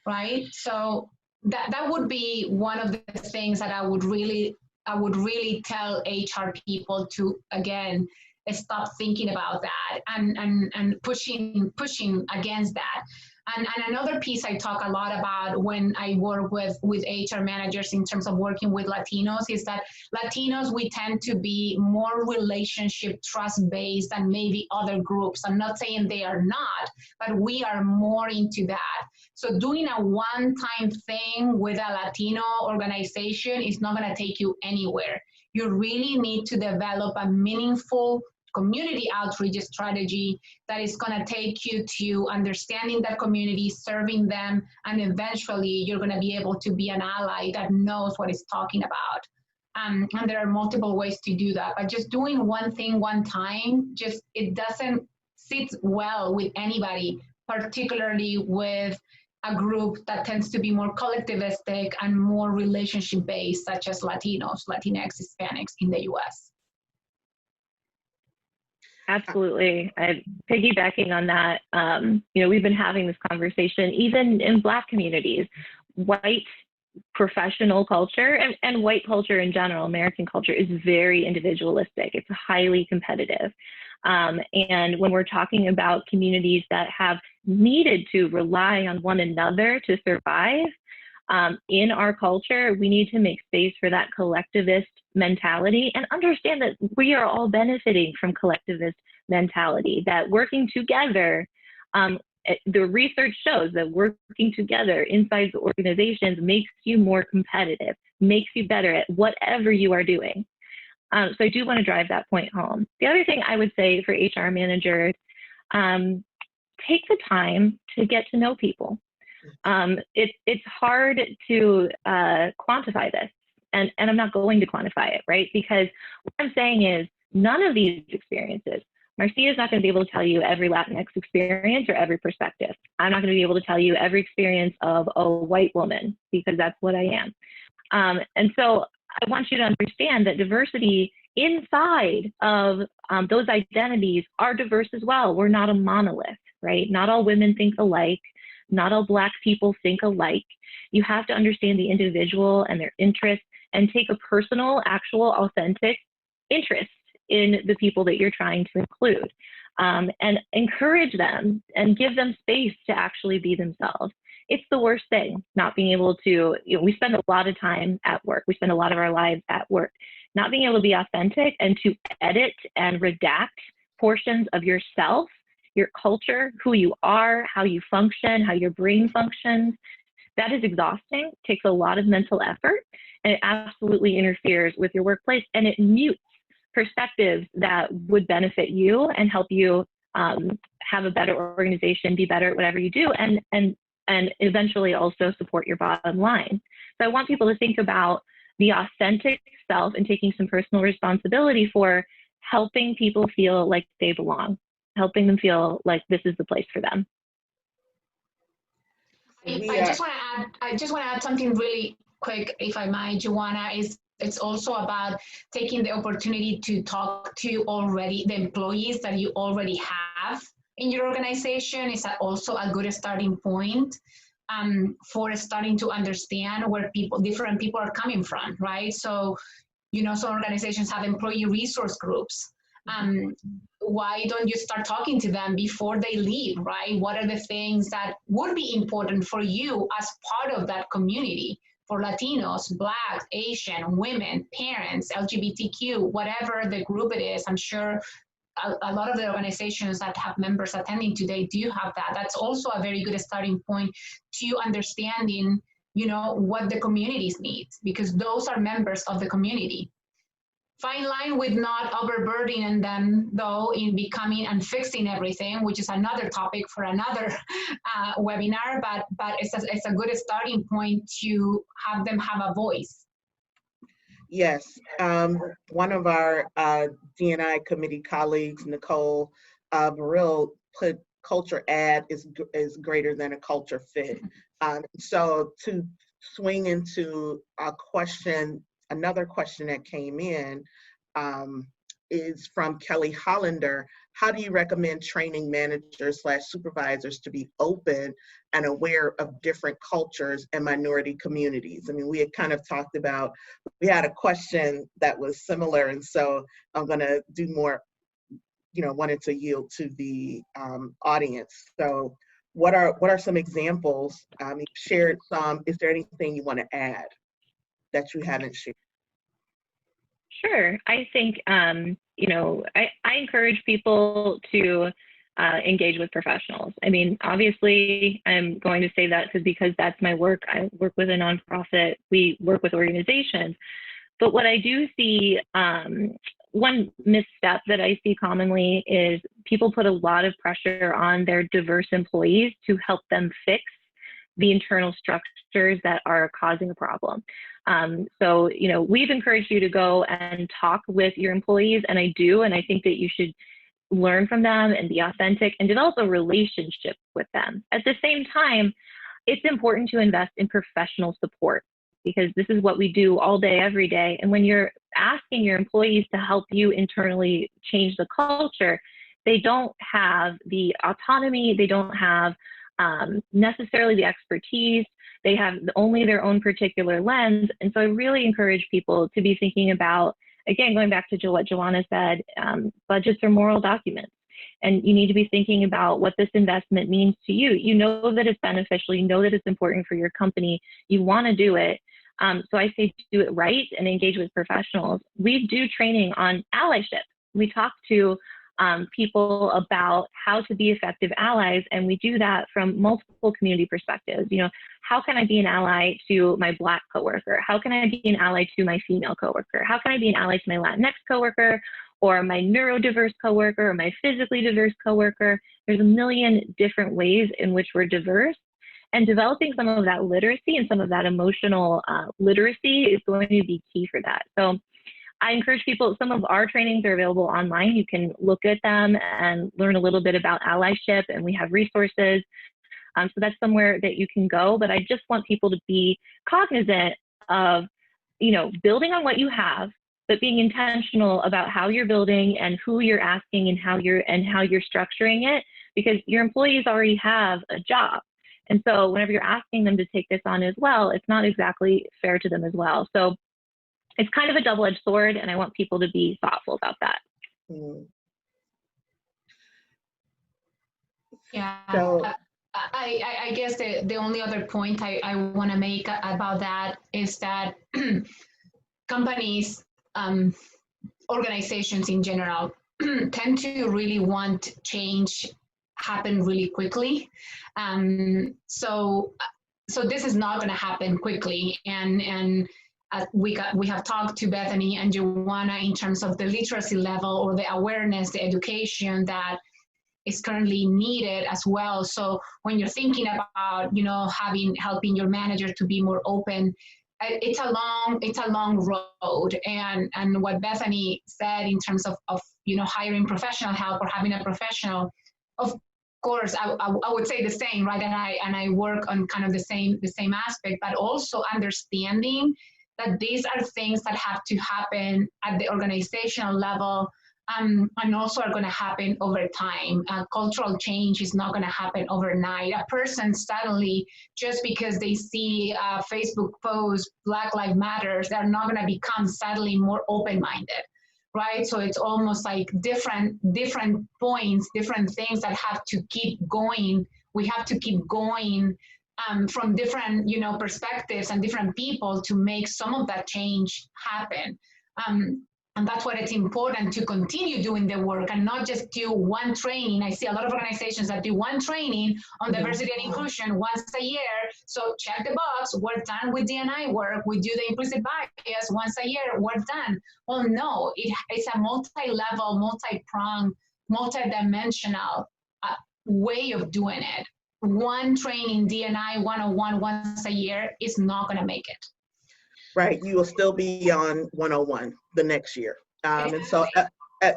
right? So that would be one of the things that I would really tell HR people to, again, stop thinking about that and pushing against that. And another piece I talk a lot about when I work with HR managers in terms of working with Latinos is that Latinos, we tend to be more relationship trust-based than maybe other groups. I'm not saying they are not, but we are more into that. So doing a one-time thing with a Latino organization is not going to take you anywhere. You really need to develop a meaningful community outreach strategy that is going to take you to understanding that community, serving them, and eventually you're going to be able to be an ally that knows what it's talking about. And there are multiple ways to do that, but just doing one thing one time, it doesn't sit well with anybody, particularly with a group that tends to be more collectivistic and more relationship-based, such as Latinos, Latinx, Hispanics in the US. Absolutely. Piggybacking on that, we've been having this conversation even in Black communities. White professional culture and white culture in general, American culture, is very individualistic. It's highly competitive. And when we're talking about communities that have needed to rely on one another to survive, in our culture, we need to make space for that collectivist mentality and understand that we are all benefiting from collectivist mentality, that working together, the research shows that working together inside the organizations makes you more competitive, makes you better at whatever you are doing. So I do want to drive that point home. The other thing I would say for HR managers, take the time to get to know people. It's hard to quantify this. And I'm not going to quantify it, right? Because what I'm saying is none of these experiences, Marcia is not going to be able to tell you every Latinx experience or every perspective. I'm not going to be able to tell you every experience of a white woman because that's what I am. And so I want you to understand that diversity inside of those identities are diverse as well. We're not a monolith, right? Not all women think alike. Not all Black people think alike. You have to understand the individual and their interests and take a personal, actual, authentic interest in the people that you're trying to include, and encourage them and give them space to actually be themselves. It's the worst thing, not being able to, we spend a lot of time at work. We spend a lot of our lives at work. Not being able to be authentic and to edit and redact portions of yourself, your culture, who you are, how you function, how your brain functions, that is exhausting, takes a lot of mental effort, and it absolutely interferes with your workplace, and it mutes perspectives that would benefit you and help you have a better organization, be better at whatever you do, and eventually also support your bottom line. So I want people to think about the authentic self and taking some personal responsibility for helping people feel like they belong, helping them feel like this is the place for them. I just want to add something really quick, if I might, Joanna. It's also about taking the opportunity to talk to the employees that you already have in your organization. Is also a good starting point for starting to understand where different people are coming from, right? So, some organizations have employee resource groups. Why don't you start talking to them before they leave, right? What are the things that would be important for you as part of that community? For Latinos, Black, Asian, women, parents, LGBTQ, whatever the group it is, I'm sure a lot of the organizations that have members attending today do have that. That's also a very good starting point to understanding, what the communities need, because those are members of the community. Fine line with not overburdening them, though, in becoming and fixing everything, which is another topic for another webinar, but it's a good starting point to have them have a voice. Yes, one of our D&I committee colleagues, Nicole Burrill, put culture add is greater than a culture fit. So to swing into a question, another question that came in is from Kelly Hollander. How do you recommend training managers / supervisors to be open and aware of different cultures and minority communities? I mean, we had kind of talked about, we had a question that was similar, and so I'm gonna do more, wanted to yield to the audience. So what are some examples? You shared some, is there anything you wanna add that you haven't shared? Sure. I think, I encourage people to engage with professionals. I mean, obviously, I'm going to say that because that's my work. I work with a nonprofit. We work with organizations. But what I do see, one misstep that I see commonly is people put a lot of pressure on their diverse employees to help them fix the internal structures that are causing a problem. So, we've encouraged you to go and talk with your employees, and I do, and I think that you should learn from them and be authentic and develop a relationship with them. At the same time, it's important to invest in professional support, because this is what we do all day, every day. And when you're asking your employees to help you internally change the culture, they don't have the autonomy, they don't have necessarily the expertise, they have only their own particular lens. And so I really encourage people to be thinking about, again, going back to what Joanna said, budgets are moral documents. And you need to be thinking about what this investment means to you. You know that it's beneficial, you know that it's important for your company, you want to do it. So I say do it right and engage with professionals. We do training on allyship. We talk to people about how to be effective allies, and we do that from multiple community perspectives. How can I be an ally to my Black coworker? How can I be an ally to my female coworker? How can I be an ally to my Latinx coworker, or my neurodiverse coworker, or my physically diverse coworker? There's a million different ways in which we're diverse, And developing some of that literacy and some of that emotional literacy is going to be key for that. So I encourage people, some of our trainings are available online. You can look at them and learn a little bit about allyship, and we have resources. So that's somewhere that you can go. But I just want people to be cognizant of, you know, building on what you have, but being intentional about how you're building and who you're asking and how you're structuring it, because your employees already have a job. And so whenever you're asking them to take this on as well, it's not exactly fair to them as well. So it's kind of a double-edged sword, and I want people to be thoughtful about that. Yeah. So, I guess the only other point I want to make about that is that companies, organizations in general, tend to really want change happen really quickly. So this is not going to happen quickly. And we have talked to Bethany and Joanna in terms of the literacy level or the awareness, the education that is currently needed as well. So when you're thinking about, you know, helping your manager to be more open, it's a long road. And what Bethany said in terms of you know, hiring professional help or having a professional, of course, I would say the same, right? And I work on kind of the same aspect, but also understanding that these are things that have to happen at the organizational level, and also are going to happen over time. Cultural change is not going to happen overnight. A person suddenly, just because they see a Facebook post, Black Lives Matter, they're not going to become suddenly more open-minded, right? So it's almost like different points, different things that have to keep going. We have to keep going from different, you know, perspectives and different people to make some of that change happen. And that's why it's important to continue doing the work and not just do one training. I see a lot of organizations that do one training on diversity and inclusion once a year. So check the box, we're done with D&I work. We do the implicit bias once a year, we're done. Well, no, it's a multi-level, multi-pronged, multi-dimensional way of doing it. One training, D&I 101 once a year is not going to make it. right, you will still be on 101 the next year. And so,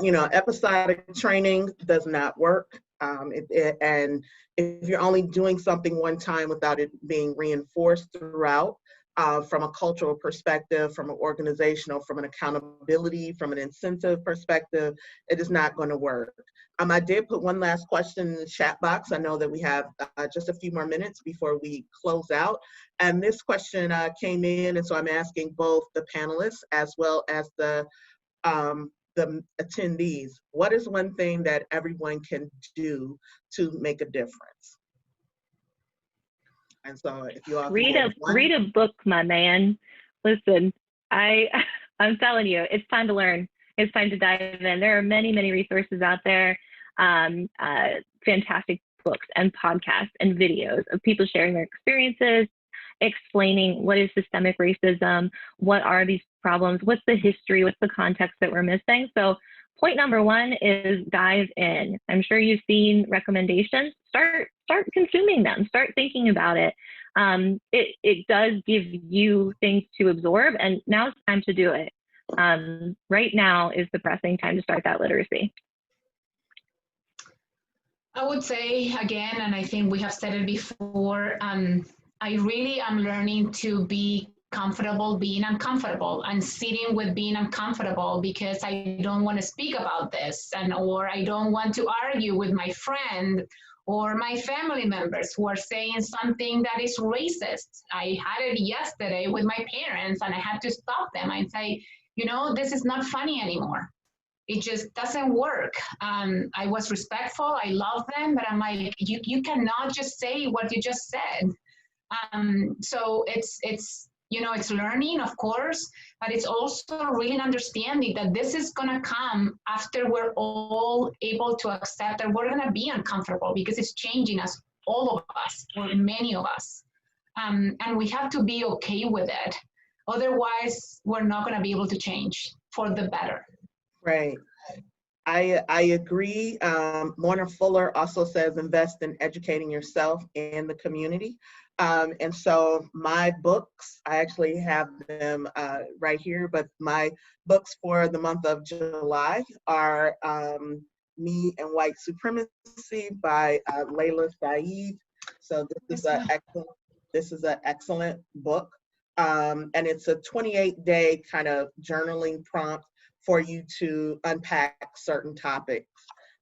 you know, episodic training does not work. And if you're only doing something one time without it being reinforced throughout, from a cultural perspective, from an organizational, from an accountability, from an incentive perspective, it is not going to work. I did put one last question in the chat box. I know that we have just a few more minutes before we close out. And this question came in, and so I'm asking both the panelists as well as the attendees. What is one thing that everyone can do to make a difference? And so if you all read a book, my man. Listen, I'm telling you, it's time to learn. It's time to dive in. There are many, many resources out there, fantastic books and podcasts and videos of people sharing their experiences, explaining what is systemic racism, what are these problems, what's the history, what's the context that we're missing. So point number one is dive in. I'm sure you've seen recommendations. Start consuming them. Start thinking about it. It does give you things to absorb, and now it's time to do it. Right now is the pressing time to start that literacy. I would say again, and I think we have said it before, I really am learning to be comfortable being uncomfortable and sitting with being uncomfortable, because I don't want to speak about this, or I don't want to argue with my friend or my family members who are saying something that is racist. I had it yesterday with my parents, and I had to stop them and say, you know, this is not funny anymore. It just doesn't work. I was respectful, I love them, but I'm like, you cannot just say what you just said. So it's you know, it's learning, of course, but it's also really understanding that this is gonna come after we're all able to accept that we're gonna be uncomfortable, because it's changing us, all of us, or many of us. And we have to be okay with it. Otherwise, we're not gonna be able to change for the better. Right. I agree. Lorna Fuller also says invest in educating yourself and the community. And so my books, I actually have them right here, but my books for the month of July are Me and White Supremacy by Layla Saeed. So this is an excellent book. And it's a 28-day kind of journaling prompt for you to unpack certain topics.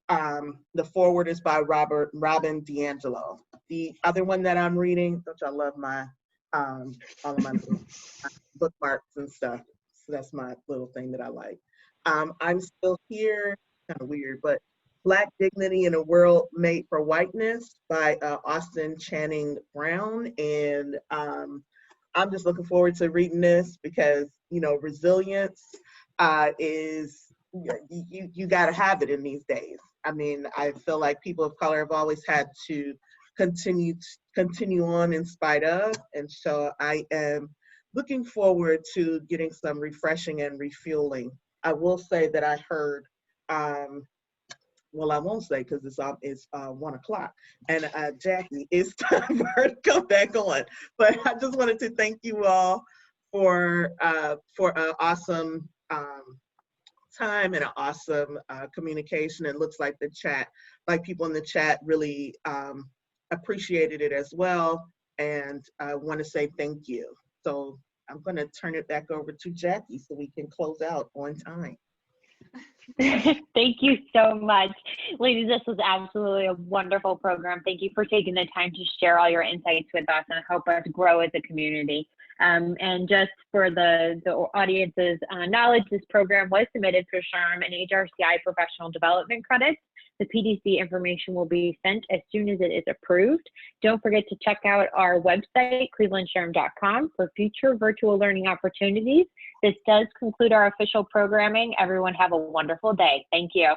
The foreword is by Robin DiAngelo. The other one that I'm reading, which I love my all of my little bookmarks and stuff. So that's my little thing that I like. I'm Still Here, kind of weird, but Black Dignity in a World Made for Whiteness by Austin Channing Brown. And I'm just looking forward to reading this because, you know, resilience is, you got to have it in these days. I mean, I feel like people of color have always had to continue on in spite of, and so I am looking forward to getting some refreshing and refueling. I will say that I heard, well, I won't say because it's 1 o'clock, and Jackie, it's time for her to come back on. But I just wanted to thank you all for an awesome time and an awesome communication. It looks like the chat, like people in the chat really appreciated it as well. And I want to say thank you. So I'm going to turn it back over to Jackie so we can close out on time. Thank you so much. Ladies, this was absolutely a wonderful program. Thank you for taking the time to share all your insights with us and help us grow as a community. And just for the audience's knowledge, this program was submitted for SHRM and HRCI professional development credits. The PDC information will be sent as soon as it is approved. Don't forget to check out our website, clevelandshrm.com, for future virtual learning opportunities. This does conclude our official programming. Everyone have a wonderful day. Thank you.